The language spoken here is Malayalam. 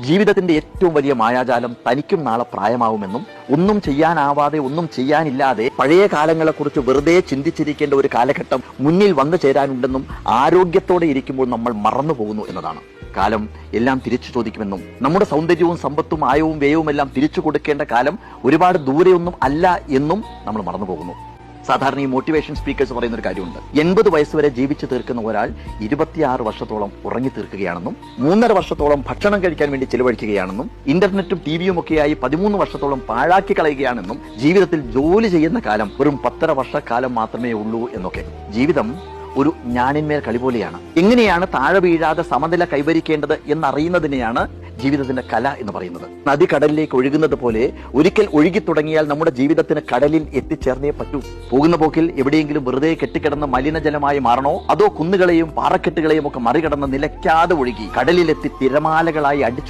ജീവിതത്തിന്റെ ഏറ്റവും വലിയ മായാജാലം തനിക്കും നാളെ പ്രായമാവുമെന്നും ഒന്നും ചെയ്യാനാവാതെ ഒന്നും ചെയ്യാനില്ലാതെ പഴയ കാലങ്ങളെക്കുറിച്ച് വെറുതെ ചിന്തിച്ചിരിക്കേണ്ട ഒരു കാലഘട്ടം മുന്നിൽ വന്നു ചേരാനുണ്ടെന്നും ആരോഗ്യത്തോടെ ഇരിക്കുമ്പോൾ നമ്മൾ മറന്നു പോകുന്നു എന്നതാണ്. കാലം എല്ലാം തിരിച്ചു ചോദിക്കുമെന്നും നമ്മുടെ സൗന്ദര്യവും സമ്പത്തും ആയവും വ്യയവും എല്ലാം തിരിച്ചു കൊടുക്കേണ്ട കാലം ഒരുപാട് ദൂരെയൊന്നും അല്ല എന്നും നമ്മൾ മറന്നു പോകുന്നു. സാധാരണ ഈ മോട്ടിവേഷൻ സ്പീക്കേഴ്സ് പറയുന്ന ഒരു കാര്യമുണ്ട്. 80 വയസ്സ് വരെ ജീവിച്ചു തീർക്കുന്ന ഒരാൾ 26 വർഷത്തോളം ഉറങ്ങി തീർക്കുകയാണെന്നും 3.5 വർഷത്തോളം ഭക്ഷണം കഴിക്കാൻ വേണ്ടി ചെലവഴിക്കുകയാണെന്നും ഇന്റർനെറ്റും ടിവിയും ഒക്കെയായി 13 വർഷത്തോളം പാഴാക്കി കളയുകയാണെന്നും ജീവിതത്തിൽ ജോലി ചെയ്യുന്ന കാലം വെറും 10.5 വർഷക്കാലം മാത്രമേ ഉള്ളൂ എന്നൊക്കെ. ജീവിതം ഒരു ഞാണിന്മേൽ കളി പോലെയാണ്. എങ്ങനെയാണ് താഴെ വീഴാതെ സമനില കൈവരിക്കേണ്ടത് എന്നറിയുന്നതിനെയാണ് ജീവിതത്തിന്റെ കല എന്ന് പറയുന്നത്. നദി കടലിലേക്ക് ഒഴുകുന്നത് പോലെ ഒരിക്കൽ ഒഴുകി തുടങ്ങിയാൽ നമ്മുടെ ജീവിതത്തിന് കടലിൽ എത്തിച്ചേർന്നേ പറ്റൂ. പോകുന്ന പോക്കിൽ എവിടെയെങ്കിലും വെറുതെ കെട്ടിക്കിടന്ന മലിനജലമായി മാറണോ, അതോ കുന്നുകളെയും പാറക്കെട്ടുകളെയും ഒക്കെ മറികടന്ന് നിലയ്ക്കാതെ ഒഴുകി കടലിലെത്തി തിരമാലകളായി അടിച്ചു